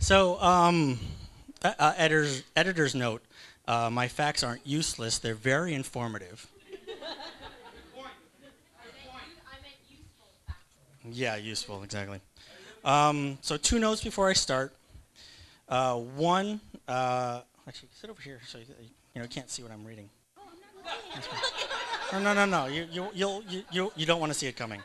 So, editor's note. My facts aren't useless. They're very informative. Yeah, useful, exactly. So two notes before I start. One, actually, sit over here so you can't see what I'm reading. No. You don't want to see it coming.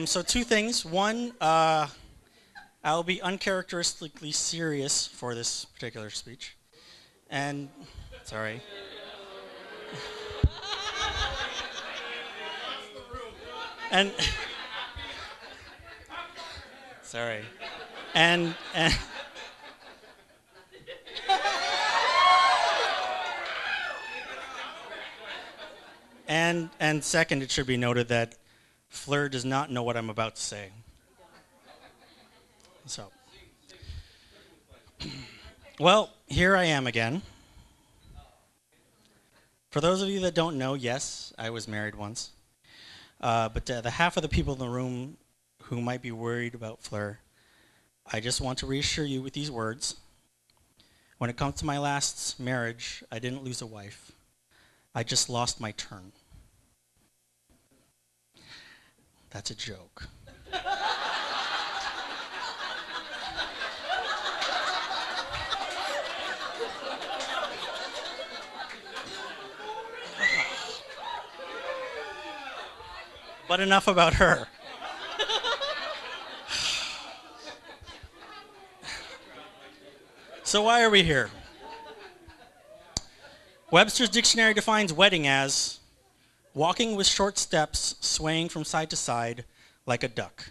So two things. One, I'll be uncharacteristically serious for this particular speech, and sorry. And sorry. And and second, it should be noted that Fleur does not know what I'm about to say. So, well, here I am again. For those of you that don't know, yes, I was married once. But the half of the people in the room who might be worried about Fleur, I just want to reassure you with these words. When it comes to my last marriage, I didn't lose a wife. I just lost my turn. That's a joke. But enough about her. So why are we here? Webster's dictionary defines wedding as walking with short steps, swaying from side to side like a duck.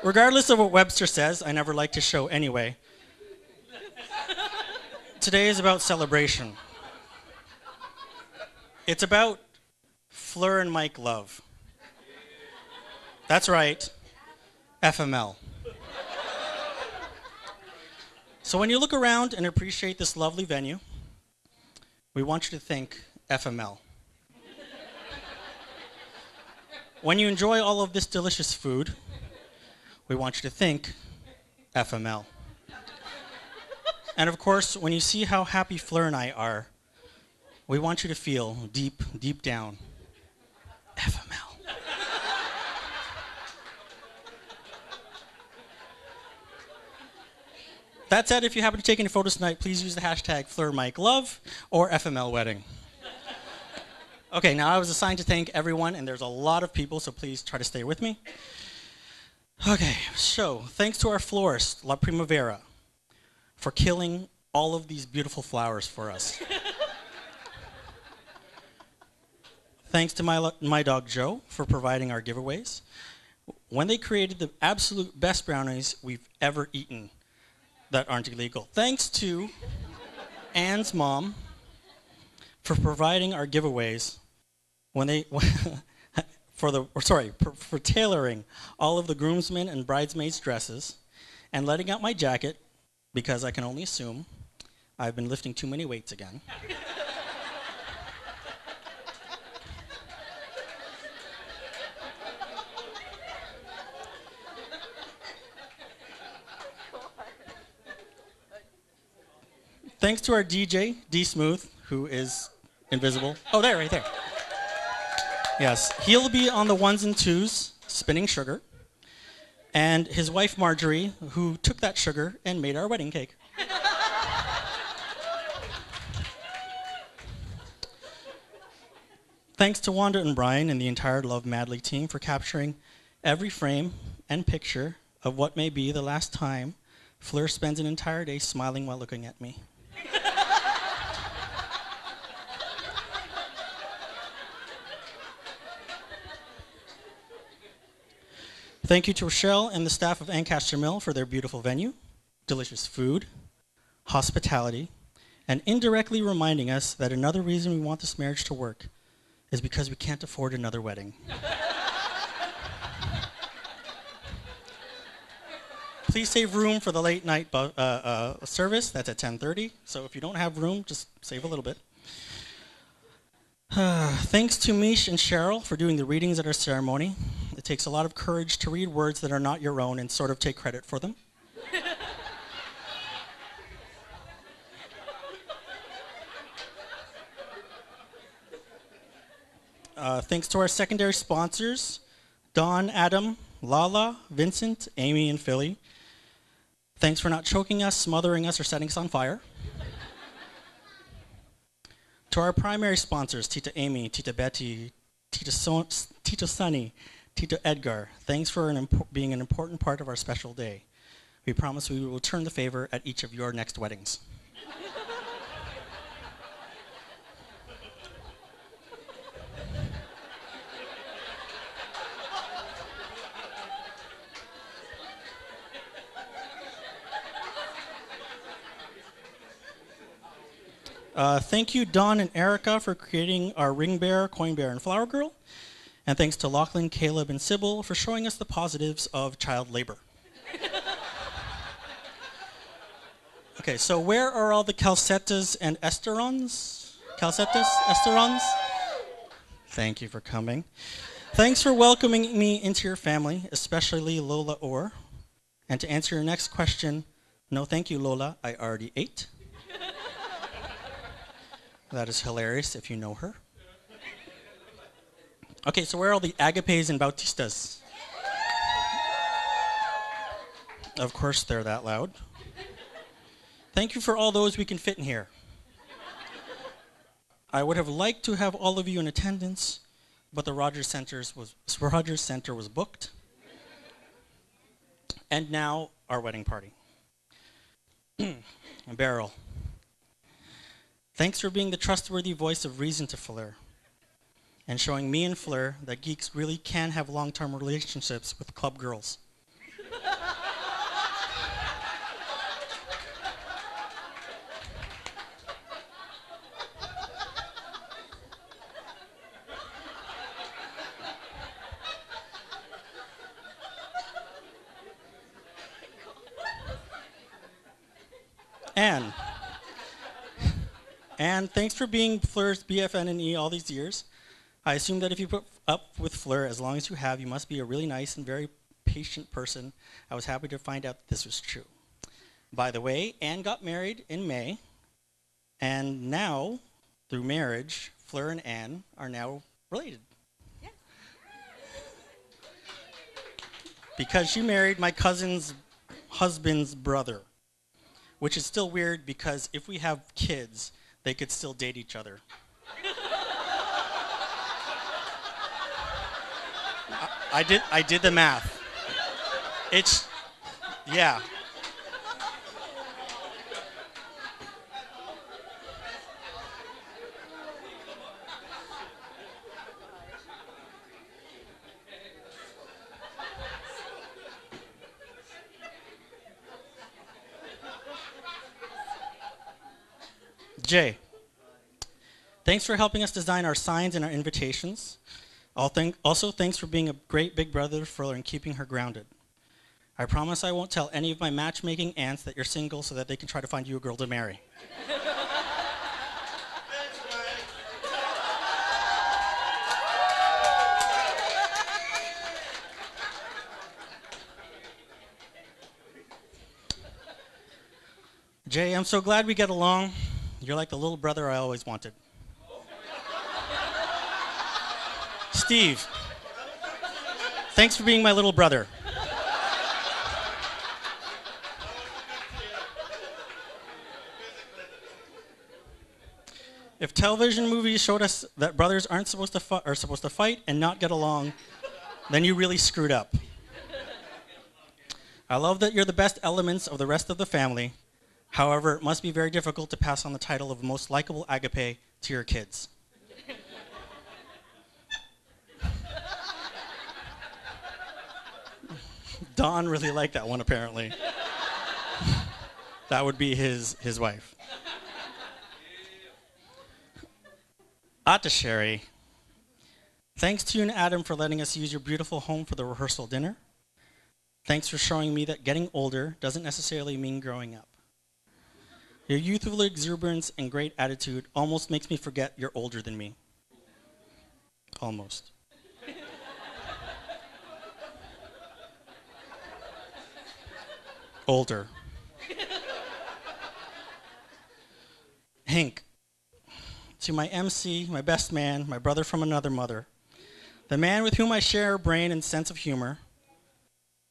Regardless of what Webster says, I never like to show anyway. Today is about celebration. It's about Fleur and Mike love. That's right, FML. So when you look around and appreciate this lovely venue, we want you to think FML. When you enjoy all of this delicious food, we want you to think FML. And of course, when you see how happy Fleur and I are, we want you to feel deep, deep down FML. That said, if you happen to take any photos tonight, please use the hashtag FleurMikeLove or FML Wedding. Okay, now I was assigned to thank everyone, and there's a lot of people, so please try to stay with me. Okay, so thanks to our florist, La Primavera, for killing all of these beautiful flowers for us. Thanks to my dog Joe for providing our giveaways. When they created the absolute best brownies we've ever eaten that aren't illegal. Thanks to Anne's mom for providing our giveaways when they for tailoring all of the groomsmen and bridesmaids' dresses and letting out my jacket because I can only assume I've been lifting too many weights again. Thanks to our DJ, D Smooth, who is invisible. Oh, there, right there. Yes, he'll be on the ones and twos, spinning sugar. And his wife, Marjorie, who took that sugar and made our wedding cake. Thanks to Wanda and Brian and the entire Love Madly team for capturing every frame and picture of what may be the last time Fleur spends an entire day smiling while looking at me. Thank you to Rochelle and the staff of Ancaster Mill for their beautiful venue, delicious food, hospitality, and indirectly reminding us that another reason we want this marriage to work is because we can't afford another wedding. Please save room for the late night service. That's at 10:30. So if you don't have room, just save a little bit. Thanks to Mish and Cheryl for doing the readings at our ceremony. It takes a lot of courage to read words that are not your own and sort of take credit for them. Thanks to our secondary sponsors, Don, Adam, Lala, Vincent, Amy, and Philly. Thanks for not choking us, smothering us, or setting us on fire. To our primary sponsors, Tita Amy, Tita Betty, Tita Sunny, Tita Edgar, thanks for being an important part of our special day. We promise we will return the favor at each of your next weddings. Thank you, Don and Erica, for creating our Ring Bear, Coin Bear, and Flower Girl. And thanks to Lachlan, Caleb, and Sybil for showing us the positives of child labor. Okay, so where are all the calcetas and esterons? Calcetas, esterons? Thank you for coming. Thanks for welcoming me into your family, especially Lola Orr. And to answer your next question, no thank you, Lola, I already ate. That is hilarious if you know her. Okay, so where are all the Agapes and Bautistas? Of course they're that loud. Thank you for all those we can fit in here. I would have liked to have all of you in attendance, but the Rogers Center was booked. And now, our wedding party. Beryl. Thanks for being the trustworthy voice of reason to Fleur and showing me and Fleur that geeks really can have long-term relationships with club girls. And thanks for being Fleur's BFN&E all these years. I assume that if you put up with Fleur as long as you have, you must be a really nice and very patient person. I was happy to find out this was true. By the way, Anne got married in May, and now, through marriage, Fleur and Anne are now related. Yeah. Because she married my cousin's husband's brother, which is still weird because if we have kids, they could still date each other. I did the math. Yeah. Jay, thanks for helping us design our signs and our invitations. Also, thanks for being a great big brother to Fleur and keeping her grounded. I promise I won't tell any of my matchmaking aunts that you're single so that they can try to find you a girl to marry. Jay, I'm so glad we get along. You're like the little brother I always wanted. Steve, thanks for being my little brother. If television movies showed us that brothers are supposed to fight and not get along, then you really screwed up. I love that you're the best elements of the rest of the family. However, it must be very difficult to pass on the title of most likable agape to your kids. Don really liked that one, apparently. That would be his wife. Atasheri, thanks to you and Adam for letting us use your beautiful home for the rehearsal dinner. Thanks for showing me that getting older doesn't necessarily mean growing up. Your youthful exuberance and great attitude almost makes me forget you're older than me. Almost. Older. Hank, to my MC, my best man, my brother from another mother, the man with whom I share a brain and sense of humor,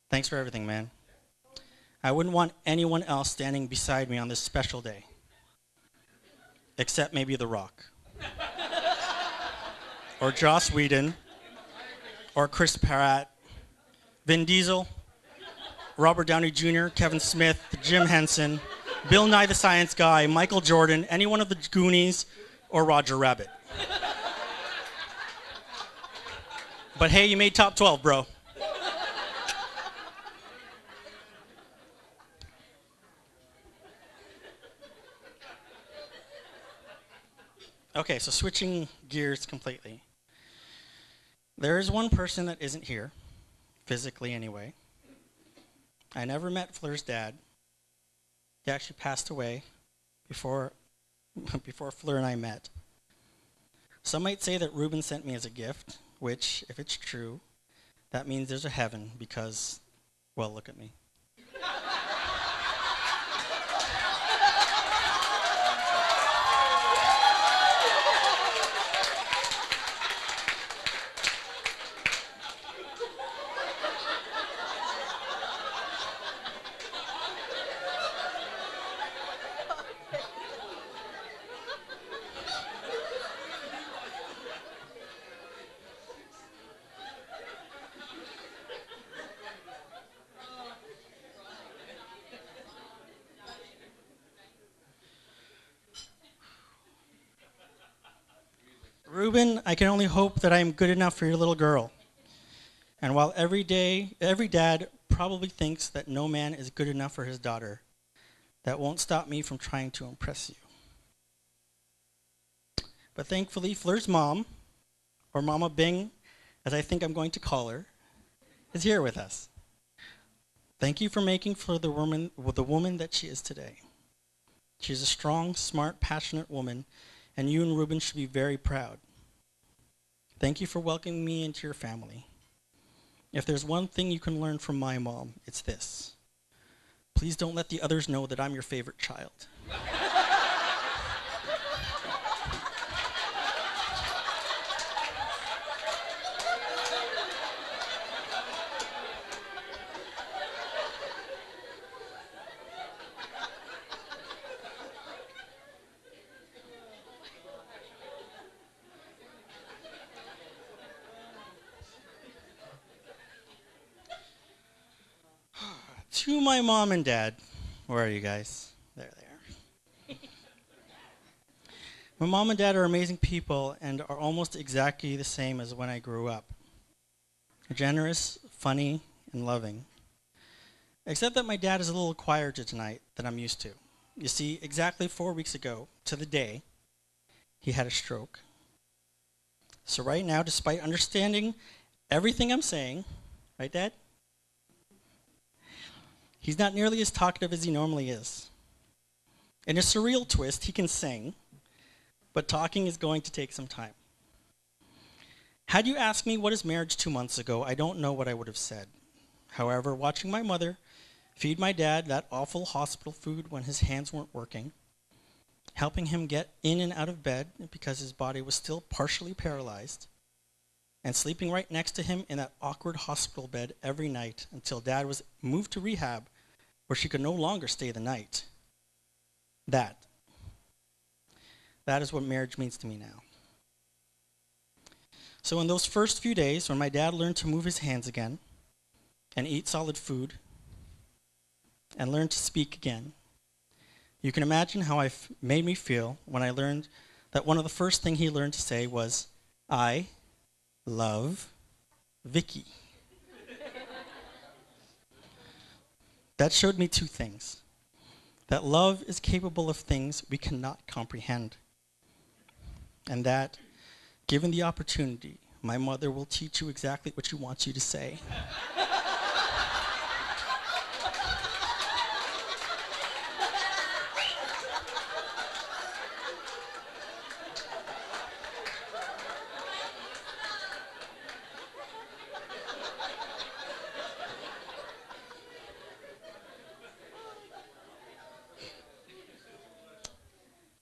thanks for everything, man. I wouldn't want anyone else standing beside me on this special day. Except maybe The Rock. Or Joss Whedon. Or Chris Pratt. Vin Diesel. Robert Downey Jr., Kevin Smith, Jim Henson, Bill Nye the Science Guy, Michael Jordan, any one of the Goonies, or Roger Rabbit. But hey, you made top 12, bro. Okay, so switching gears completely. There is one person that isn't here, physically anyway. I never met Fleur's dad. He actually passed away before Fleur and I met. Some might say that Ruben sent me as a gift, which, if it's true, that means there's a heaven because, well, look at me. Ruben, I can only hope that I am good enough for your little girl. And while every dad probably thinks that no man is good enough for his daughter, that won't stop me from trying to impress you. But thankfully, Fleur's mom, or Mama Bing, as I think I'm going to call her, is here with us. Thank you for making Fleur the woman that she is today. She's a strong, smart, passionate woman, and you and Ruben should be very proud. Thank you for welcoming me into your family. If there's one thing you can learn from my mom, it's this. Please don't let the others know that I'm your favorite child. To my mom and dad, where are you guys? There they are. My mom and dad are amazing people and are almost exactly the same as when I grew up. Generous, funny, and loving. Except that my dad is a little quieter tonight than I'm used to. You see, exactly 4 weeks ago, to the day, he had a stroke. So right now, despite understanding everything I'm saying, right, Dad? He's not nearly as talkative as he normally is. In a surreal twist, he can sing, but talking is going to take some time. Had you asked me what is marriage 2 months ago, I don't know what I would have said. However, watching my mother feed my dad that awful hospital food when his hands weren't working, helping him get in and out of bed because his body was still partially paralyzed, and sleeping right next to him in that awkward hospital bed every night until Dad was moved to rehab where she could no longer stay the night. That is what marriage means to me now. So in those first few days when my dad learned to move his hands again and eat solid food and learned to speak again, you can imagine how it made me feel when I learned that one of the first things he learned to say was, "I love Vicky." That showed me two things. That love is capable of things we cannot comprehend. And that, given the opportunity, my mother will teach you exactly what she wants you to say.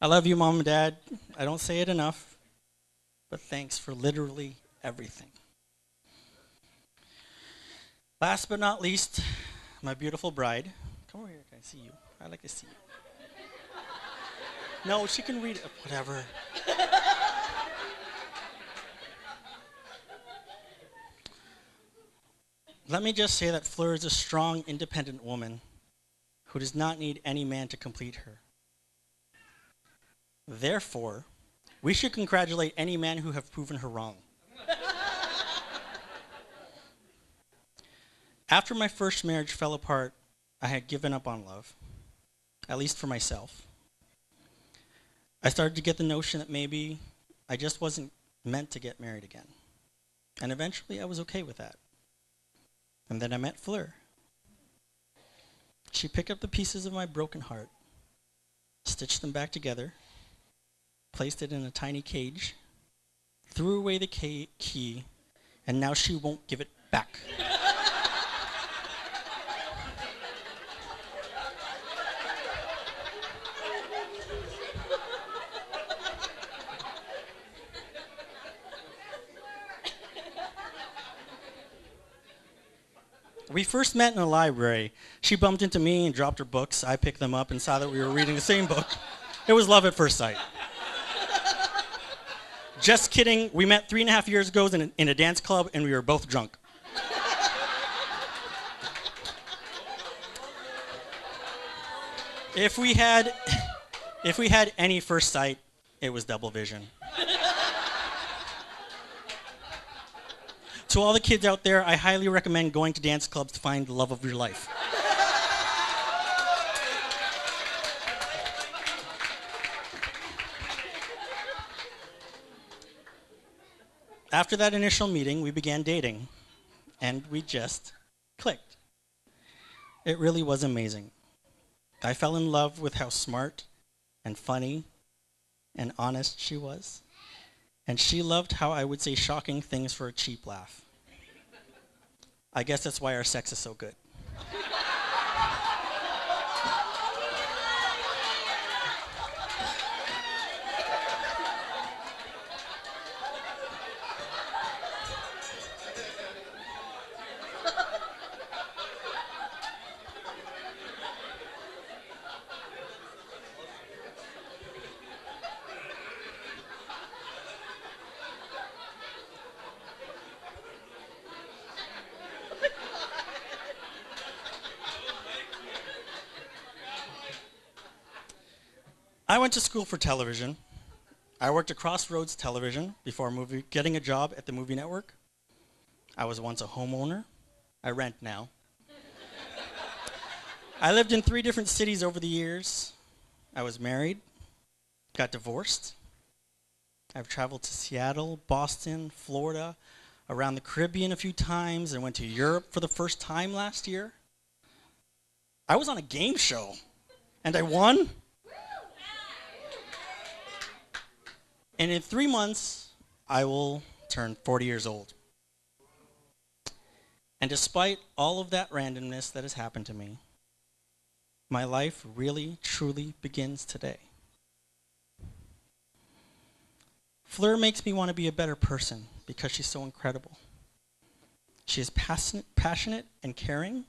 I love you, Mom and Dad. I don't say it enough, but thanks for literally everything. Last but not least, my beautiful bride. Come over here, can I see you? I'd like to see you. No, she can read it, whatever. Let me just say that Fleur is a strong, independent woman who does not need any man to complete her. Therefore, we should congratulate any man who have proven her wrong. After my first marriage fell apart, I had given up on love, at least for myself. I started to get the notion that maybe I just wasn't meant to get married again. And eventually I was okay with that. And then I met Fleur. She picked up the pieces of my broken heart, stitched them back together, placed it in a tiny cage, threw away the key, and now she won't give it back. We first met in a library. She bumped into me and dropped her books. I picked them up and saw that we were reading the same book. It was love at first sight. Just kidding. We met 3.5 years ago in a dance club, and we were both drunk. If we had any first sight, it was double vision. To all the kids out there, I highly recommend going to dance clubs to find the love of your life. After that initial meeting, we began dating, and we just clicked. It really was amazing. I fell in love with how smart and funny and honest she was, and she loved how I would say shocking things for a cheap laugh. I guess that's why our sex is so good. I went to school for television. I worked at Crossroads Television before getting a job at the movie network. I was once a homeowner. I rent now. I lived in 3 different cities over the years. I was married, got divorced. I've traveled to Seattle, Boston, Florida, around the Caribbean a few times, and went to Europe for the first time last year. I was on a game show, and I won. And in 3 months, I will turn 40 years old. And despite all of that randomness that has happened to me, my life really, truly begins today. Fleur makes me want to be a better person because she's so incredible. She is passionate and caring,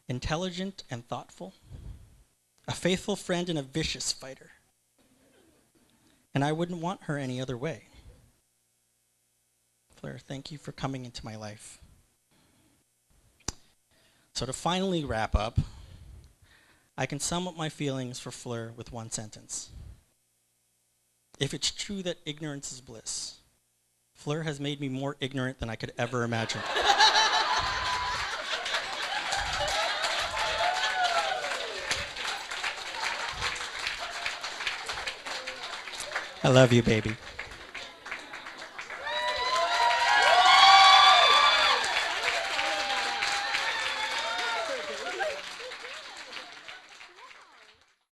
intelligent and thoughtful, a faithful friend and a vicious fighter. And I wouldn't want her any other way. Fleur, thank you for coming into my life. So to finally wrap up, I can sum up my feelings for Fleur with one sentence. If it's true that ignorance is bliss, Fleur has made me more ignorant than I could ever imagine. I love you, baby.